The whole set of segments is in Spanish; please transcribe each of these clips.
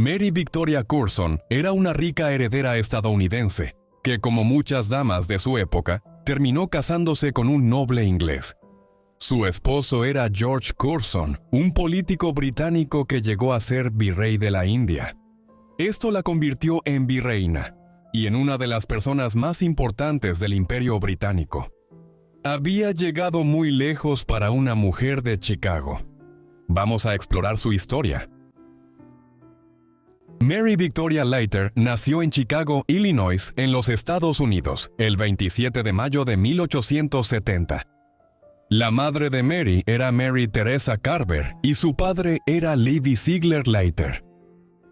Mary Victoria Curson era una rica heredera estadounidense que, como muchas damas de su época, terminó casándose con un noble inglés. Su esposo era George Curzon, un político británico que llegó a ser virrey de la India. Esto la convirtió en virreina y en una de las personas más importantes del Imperio Británico. Había llegado muy lejos para una mujer de Chicago. Vamos a explorar su historia. Mary Victoria Leiter nació en Chicago, Illinois, en los Estados Unidos, el 27 de mayo de 1870. La madre de Mary era Mary Teresa Carver y su padre era Levi Ziegler Leiter.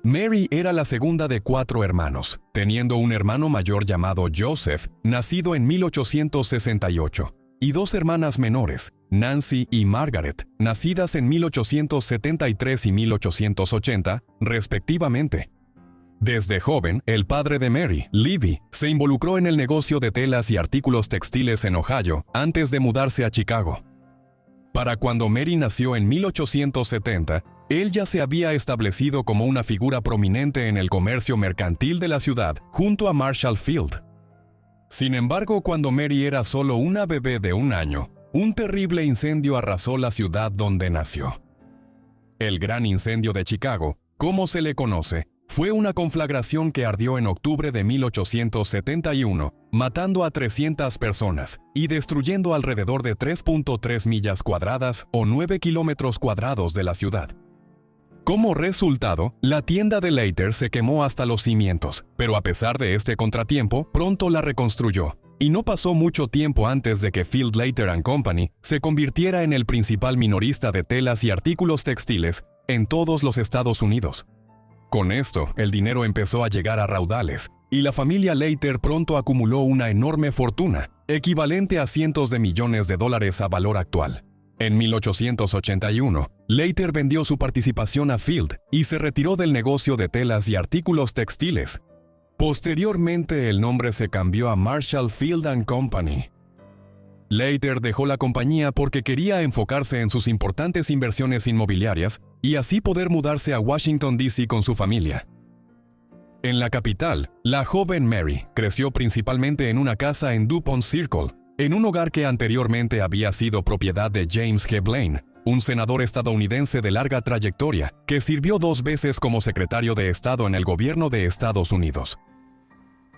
Mary era la segunda de 4 hermanos, teniendo un hermano mayor llamado Joseph, nacido en 1868, y 2 hermanas menores, Nancy y Margaret, nacidas en 1873 y 1880, respectivamente. Desde joven, el padre de Mary, Levi, se involucró en el negocio de telas y artículos textiles en Ohio antes de mudarse a Chicago. Para cuando Mary nació en 1870, él ya se había establecido como una figura prominente en el comercio mercantil de la ciudad, junto a Marshall Field. Sin embargo, cuando Mary era solo una bebé de 1 año, un terrible incendio arrasó la ciudad donde nació. El Gran Incendio de Chicago, como se le conoce, fue una conflagración que ardió en octubre de 1871, matando a 300 personas y destruyendo alrededor de 3.3 millas cuadradas o 9 kilómetros cuadrados de la ciudad. Como resultado, la tienda de Leiter se quemó hasta los cimientos, pero a pesar de este contratiempo, pronto la reconstruyó, y no pasó mucho tiempo antes de que Field Leiter & Company se convirtiera en el principal minorista de telas y artículos textiles en todos los Estados Unidos. Con esto, el dinero empezó a llegar a raudales, y la familia Leiter pronto acumuló una enorme fortuna, equivalente a cientos de millones de dólares a valor actual. En 1881, Leiter vendió su participación a Field y se retiró del negocio de telas y artículos textiles. Posteriormente, el nombre se cambió a Marshall Field & Company. Leiter dejó la compañía porque quería enfocarse en sus importantes inversiones inmobiliarias y así poder mudarse a Washington, D.C. con su familia. En la capital, la joven Mary creció principalmente en una casa en DuPont Circle, en un hogar que anteriormente había sido propiedad de James G. Blaine, un senador estadounidense de larga trayectoria que sirvió 2 veces como secretario de Estado en el gobierno de Estados Unidos.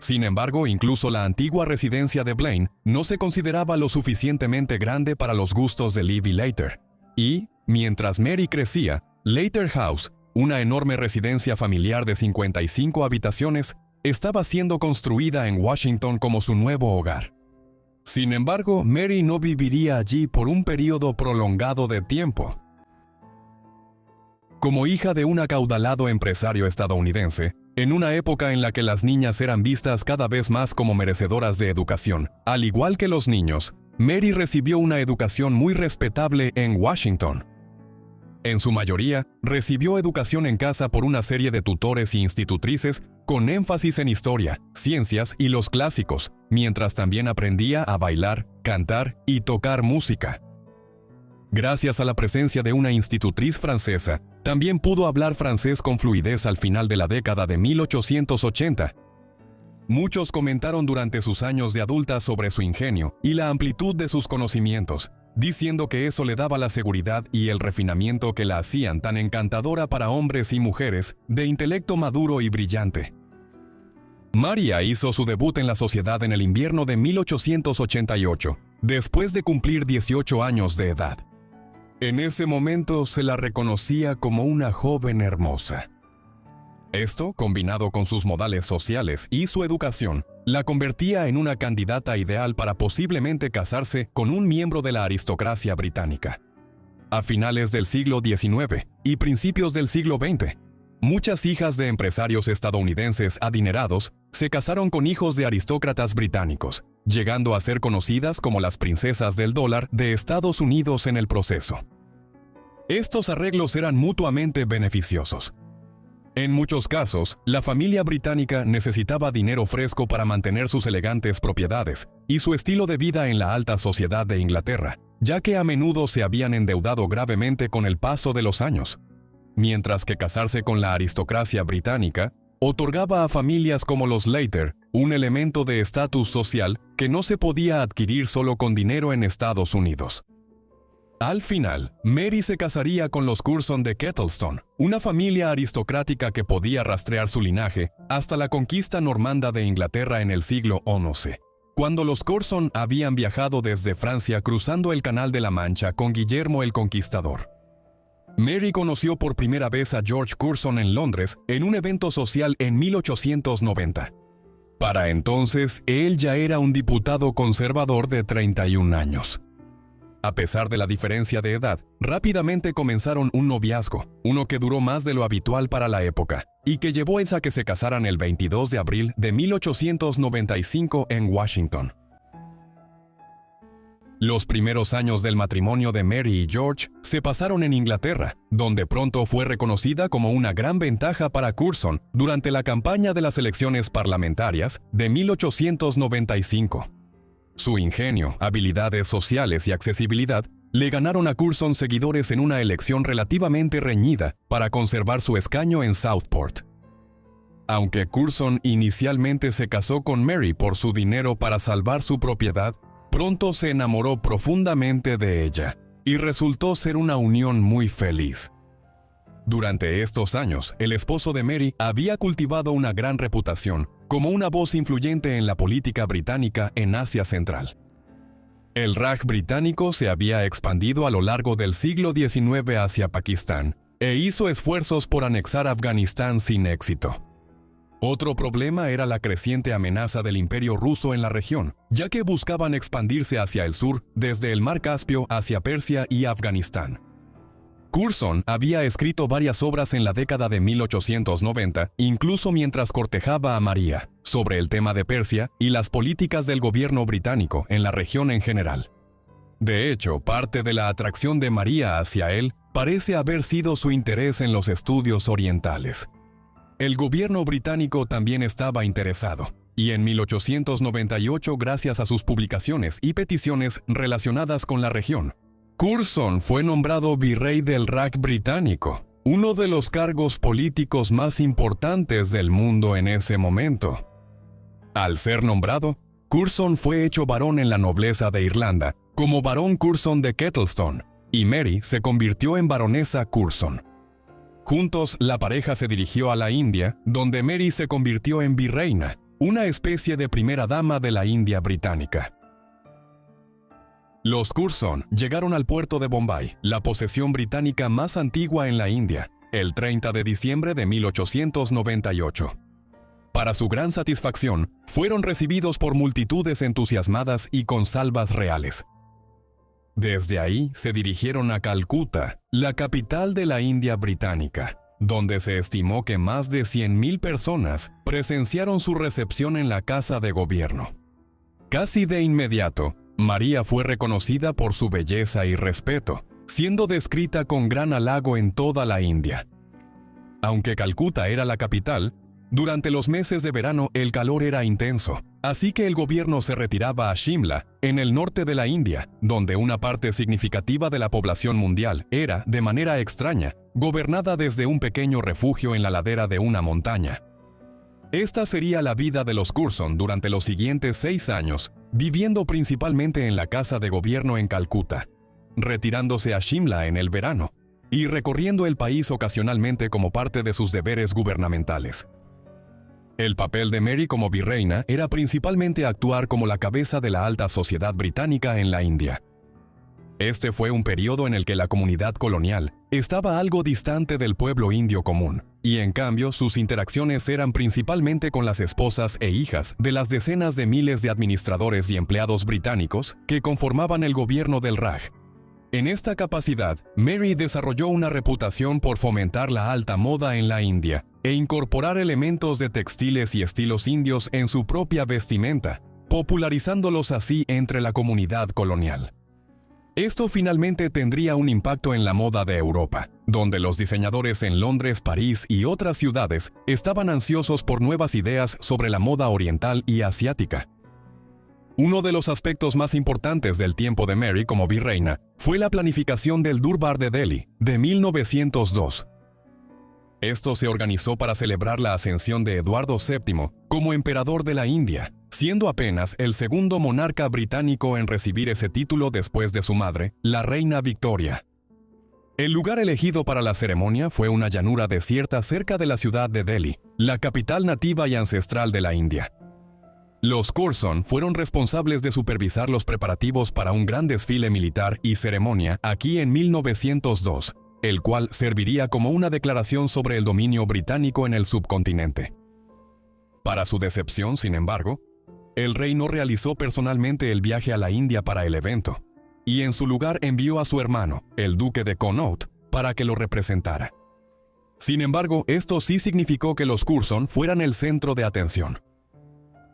Sin embargo, incluso la antigua residencia de Blaine no se consideraba lo suficientemente grande para los gustos de Levi Leiter. Y, mientras Mary crecía, Leiter House, una enorme residencia familiar de 55 habitaciones, estaba siendo construida en Washington como su nuevo hogar. Sin embargo, Mary no viviría allí por un periodo prolongado de tiempo. Como hija de un acaudalado empresario estadounidense, en una época en la que las niñas eran vistas cada vez más como merecedoras de educación, al igual que los niños, Mary recibió una educación muy respetable en Washington. En su mayoría, recibió educación en casa por una serie de tutores y institutrices con énfasis en historia, ciencias y los clásicos, mientras también aprendía a bailar, cantar y tocar música. Gracias a la presencia de una institutriz francesa, también pudo hablar francés con fluidez al final de la década de 1880. Muchos comentaron durante sus años de adulta sobre su ingenio y la amplitud de sus conocimientos, diciendo que eso le daba la seguridad y el refinamiento que la hacían tan encantadora para hombres y mujeres de intelecto maduro y brillante. María hizo su debut en la sociedad en el invierno de 1888, después de cumplir 18 años de edad. En ese momento se la reconocía como una joven hermosa. Esto, combinado con sus modales sociales y su educación, la convertía en una candidata ideal para posiblemente casarse con un miembro de la aristocracia británica. A finales del siglo XIX y principios del siglo XX, muchas hijas de empresarios estadounidenses adinerados se casaron con hijos de aristócratas británicos, llegando a ser conocidas como las princesas del dólar de Estados Unidos en el proceso. Estos arreglos eran mutuamente beneficiosos. En muchos casos, la familia británica necesitaba dinero fresco para mantener sus elegantes propiedades y su estilo de vida en la alta sociedad de Inglaterra, ya que a menudo se habían endeudado gravemente con el paso de los años. mientras que casarse con la aristocracia británica otorgaba a familias como los Slater un elemento de estatus social que no se podía adquirir solo con dinero en Estados Unidos. Al final, Mary se casaría con los Curzon de Kettleston, una familia aristocrática que podía rastrear su linaje hasta la conquista normanda de Inglaterra en el siglo XI, cuando los Curzon habían viajado desde Francia cruzando el Canal de la Mancha con Guillermo el Conquistador. Mary conoció por primera vez a George Curzon en Londres en un evento social en 1890. Para entonces, él ya era un diputado conservador de 31 años. A pesar de la diferencia de edad, rápidamente comenzaron un noviazgo, uno que duró más de lo habitual para la época, y que llevó a que se casaran el 22 de abril de 1895 en Washington. Los primeros años del matrimonio de Mary y George se pasaron en Inglaterra, donde pronto fue reconocida como una gran ventaja para Curzon durante la campaña de las elecciones parlamentarias de 1895. Su ingenio, habilidades sociales y accesibilidad le ganaron a Curzon seguidores en una elección relativamente reñida para conservar su escaño en Southport. Aunque Curzon inicialmente se casó con Mary por su dinero para salvar su propiedad, pronto se enamoró profundamente de ella y resultó ser una unión muy feliz. Durante estos años, el esposo de Mary había cultivado una gran reputación como una voz influyente en la política británica en Asia Central. El Raj británico se había expandido a lo largo del siglo XIX hacia Pakistán e hizo esfuerzos por anexar Afganistán sin éxito. Otro problema era la creciente amenaza del Imperio ruso en la región, ya que buscaban expandirse hacia el sur desde el Mar Caspio hacia Persia y Afganistán. Curzon había escrito varias obras en la década de 1890, incluso mientras cortejaba a María, sobre el tema de Persia y las políticas del gobierno británico en la región en general. De hecho, parte de la atracción de María hacia él parece haber sido su interés en los estudios orientales. El gobierno británico también estaba interesado, y en 1898, gracias a sus publicaciones y peticiones relacionadas con la región, Curzon fue nombrado virrey del Raj británico, uno de los cargos políticos más importantes del mundo en ese momento. Al ser nombrado, Curzon fue hecho barón en la nobleza de Irlanda, como barón Curzon de Kettleston, y Mary se convirtió en baronesa Curzon. Juntos, la pareja se dirigió a la India, donde Mary se convirtió en virreina, una especie de primera dama de la India británica. Los Curzon llegaron al puerto de Bombay, la posesión británica más antigua en la India, el 30 de diciembre de 1898. Para su gran satisfacción, fueron recibidos por multitudes entusiasmadas y con salvas reales. Desde ahí se dirigieron a Calcuta, la capital de la India británica, donde se estimó que más de 100,000 personas presenciaron su recepción en la Casa de Gobierno. Casi de inmediato, María fue reconocida por su belleza y respeto, siendo descrita con gran halago en toda la India. Aunque Calcuta era la capital, durante los meses de verano el calor era intenso, así que el gobierno se retiraba a Shimla, en el norte de la India, donde una parte significativa de la población mundial era, de manera extraña, gobernada desde un pequeño refugio en la ladera de una montaña. Esta sería la vida de los Curzon durante los siguientes 6 años, viviendo principalmente en la casa de gobierno en Calcuta, retirándose a Shimla en el verano, y recorriendo el país ocasionalmente como parte de sus deberes gubernamentales. El papel de Mary como virreina era principalmente actuar como la cabeza de la alta sociedad británica en la India. Este fue un periodo en el que la comunidad colonial estaba algo distante del pueblo indio común, y en cambio sus interacciones eran principalmente con las esposas e hijas de las decenas de miles de administradores y empleados británicos que conformaban el gobierno del Raj. En esta capacidad, Mary desarrolló una reputación por fomentar la alta moda en la India e incorporar elementos de textiles y estilos indios en su propia vestimenta, popularizándolos así entre la comunidad colonial. Esto finalmente tendría un impacto en la moda de Europa, donde los diseñadores en Londres, París y otras ciudades estaban ansiosos por nuevas ideas sobre la moda oriental y asiática. Uno de los aspectos más importantes del tiempo de Mary como virreina fue la planificación del Durbar de Delhi de 1902. Esto se organizó para celebrar la ascensión de Eduardo VII como emperador de la India, siendo apenas el segundo monarca británico en recibir ese título después de su madre, la reina Victoria. El lugar elegido para la ceremonia fue una llanura desierta cerca de la ciudad de Delhi, la capital nativa y ancestral de la India. Los Curzon fueron responsables de supervisar los preparativos para un gran desfile militar y ceremonia aquí en 1902, el cual serviría como una declaración sobre el dominio británico en el subcontinente. Para su decepción, sin embargo, el rey no realizó personalmente el viaje a la India para el evento, y en su lugar envió a su hermano, el duque de Connaught, para que lo representara. Sin embargo, esto sí significó que los Curzon fueran el centro de atención.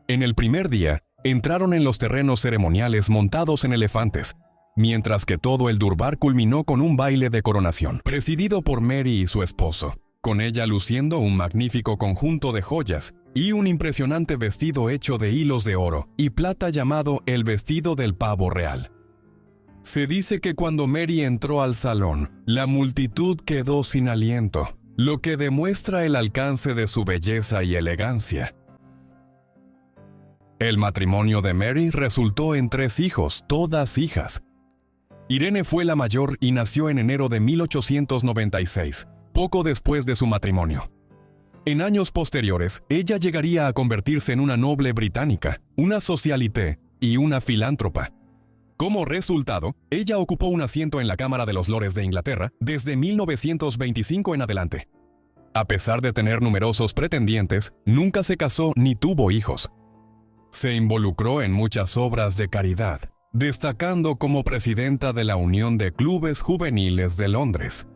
En el primer día, entraron en los terrenos ceremoniales montados en elefantes, mientras que todo el durbar culminó con un baile de coronación, presidido por Mary y su esposo, con ella luciendo un magnífico conjunto de joyas y un impresionante vestido hecho de hilos de oro y plata llamado el vestido del pavo real. Se dice que cuando Mary entró al salón, la multitud quedó sin aliento, lo que demuestra el alcance de su belleza y elegancia. El matrimonio de Mary resultó en 3 hijos, todas hijas. Irene fue la mayor y nació en enero de 1896, poco después de su matrimonio. En años posteriores, ella llegaría a convertirse en una noble británica, una socialité y una filántropa. Como resultado, ella ocupó un asiento en la Cámara de los Lores de Inglaterra desde 1925 en adelante. A pesar de tener numerosos pretendientes, nunca se casó ni tuvo hijos. Se involucró en muchas obras de caridad, destacando como presidenta de la Unión de Clubes Juveniles de Londres.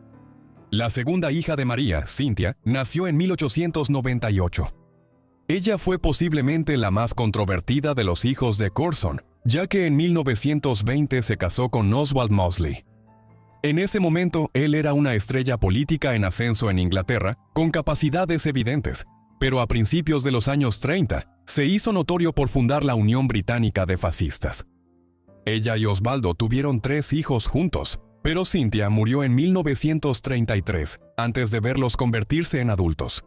La segunda hija de María, Cynthia, nació en 1898. Ella fue posiblemente la más controvertida de los hijos de Curzon, ya que en 1920 se casó con Oswald Mosley. En ese momento, él era una estrella política en ascenso en Inglaterra, con capacidades evidentes, pero a principios de los años 30, se hizo notorio por fundar la Unión Británica de Fascistas. Ella y Osvaldo tuvieron 3 hijos juntos, pero Cynthia murió en 1933, antes de verlos convertirse en adultos.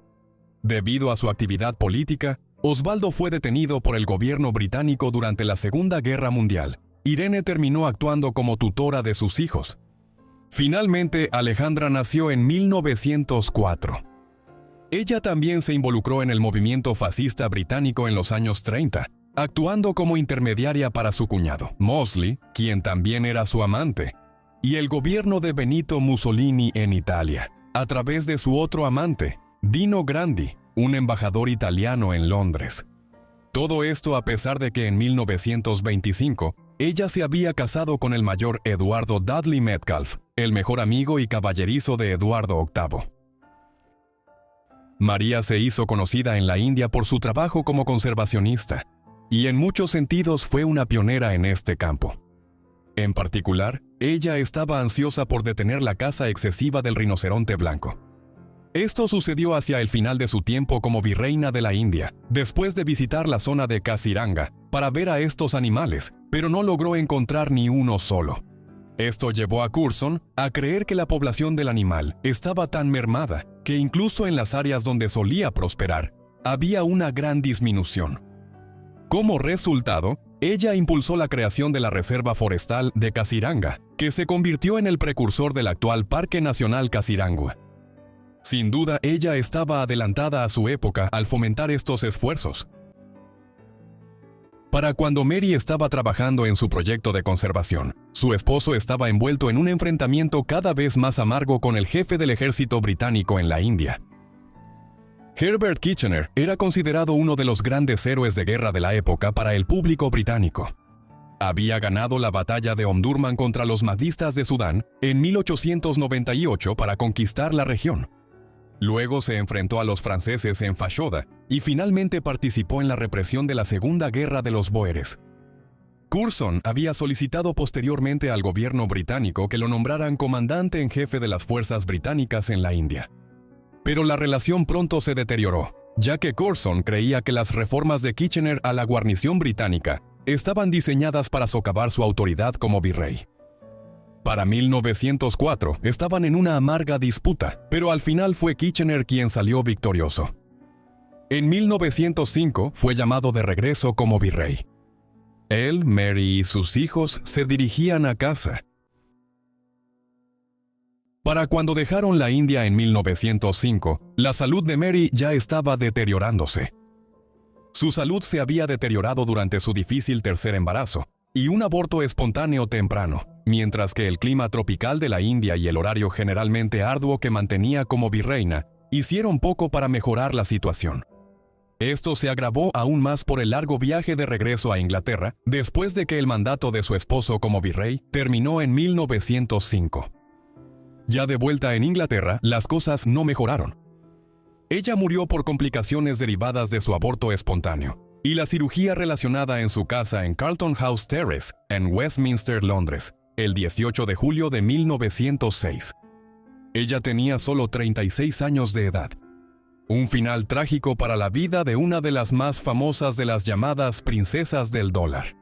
Debido a su actividad política, Osvaldo fue detenido por el gobierno británico durante la Segunda Guerra Mundial. Irene terminó actuando como tutora de sus hijos. Finalmente, Alejandra nació en 1904. Ella también se involucró en el movimiento fascista británico en los años 30, actuando como intermediaria para su cuñado, Mosley, quien también era su amante, y el gobierno de Benito Mussolini en Italia, a través de su otro amante, Dino Grandi, un embajador italiano en Londres. Todo esto a pesar de que en 1925, ella se había casado con el mayor Eduardo Dudley Metcalfe, el mejor amigo y caballerizo de Eduardo VIII. María se hizo conocida en la India por su trabajo como conservacionista, y en muchos sentidos fue una pionera en este campo. En particular, ella estaba ansiosa por detener la caza excesiva del rinoceronte blanco. Esto sucedió hacia el final de su tiempo como virreina de la India, después de visitar la zona de Kaziranga para ver a estos animales, pero no logró encontrar ni uno solo. Esto llevó a Curzon a creer que la población del animal estaba tan mermada que incluso en las áreas donde solía prosperar, había una gran disminución. Como resultado, ella impulsó la creación de la Reserva Forestal de Kaziranga, que se convirtió en el precursor del actual Parque Nacional Kaziranga. Sin duda, ella estaba adelantada a su época al fomentar estos esfuerzos. Para cuando Mary estaba trabajando en su proyecto de conservación, su esposo estaba envuelto en un enfrentamiento cada vez más amargo con el jefe del ejército británico en la India. Herbert Kitchener era considerado uno de los grandes héroes de guerra de la época para el público británico. Había ganado la batalla de Omdurman contra los mahdistas de Sudán en 1898 para conquistar la región. Luego se enfrentó a los franceses en Fashoda y finalmente participó en la represión de la Segunda Guerra de los Bóeres. Curzon había solicitado posteriormente al gobierno británico que lo nombraran comandante en jefe de las fuerzas británicas en la India. Pero la relación pronto se deterioró, ya que Curzon creía que las reformas de Kitchener a la guarnición británica estaban diseñadas para socavar su autoridad como virrey. Para 1904 estaban en una amarga disputa, pero al final fue Kitchener quien salió victorioso. En 1905 fue llamado de regreso como virrey. Él, Mary y sus hijos se dirigían a casa. Para cuando dejaron la India en 1905, la salud de Mary ya estaba deteriorándose. Su salud se había deteriorado durante su difícil tercer embarazo y un aborto espontáneo temprano, mientras que el clima tropical de la India y el horario generalmente arduo que mantenía como virreina hicieron poco para mejorar la situación. Esto se agravó aún más por el largo viaje de regreso a Inglaterra después de que el mandato de su esposo como virrey terminó en 1905. Ya de vuelta en Inglaterra, las cosas no mejoraron. Ella murió por complicaciones derivadas de su aborto espontáneo y la cirugía relacionada en su casa en Carlton House Terrace, en Westminster, Londres, el 18 de julio de 1906. Ella tenía solo 36 años de edad. Un final trágico para la vida de una de las más famosas de las llamadas princesas del dólar.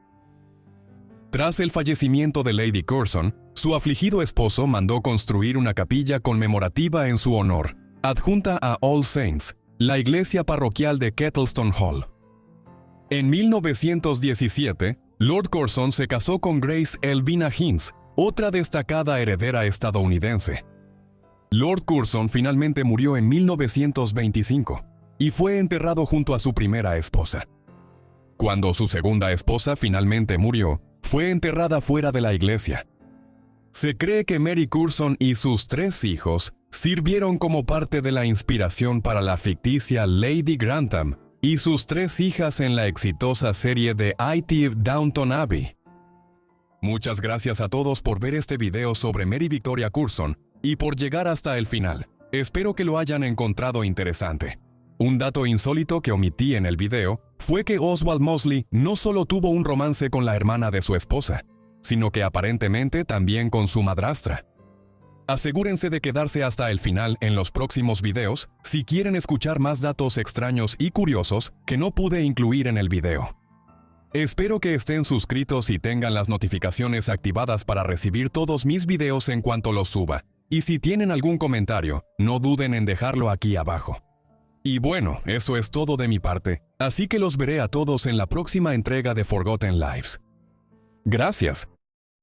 Tras el fallecimiento de Lady Curzon, su afligido esposo mandó construir una capilla conmemorativa en su honor, adjunta a All Saints, la iglesia parroquial de Kettleston Hall. En 1917, Lord Curzon se casó con Grace Elvina Hinds, otra destacada heredera estadounidense. Lord Curzon finalmente murió en 1925 y fue enterrado junto a su primera esposa. Cuando su segunda esposa finalmente murió, fue enterrada fuera de la iglesia. Se cree que Mary Curzon y sus 3 hijos sirvieron como parte de la inspiración para la ficticia Lady Grantham y sus 3 hijas en la exitosa serie de ITV Downton Abbey. Muchas gracias a todos por ver este video sobre Mary Victoria Curzon y por llegar hasta el final. Espero que lo hayan encontrado interesante. Un dato insólito que omití en el video fue que Oswald Mosley no solo tuvo un romance con la hermana de su esposa, sino que aparentemente también con su madrastra. Asegúrense de quedarse hasta el final en los próximos videos si quieren escuchar más datos extraños y curiosos que no pude incluir en el video. Espero que estén suscritos y tengan las notificaciones activadas para recibir todos mis videos en cuanto los suba. Y si tienen algún comentario, no duden en dejarlo aquí abajo. Y bueno, eso es todo de mi parte, así que los veré a todos en la próxima entrega de Forgotten Lives. Gracias.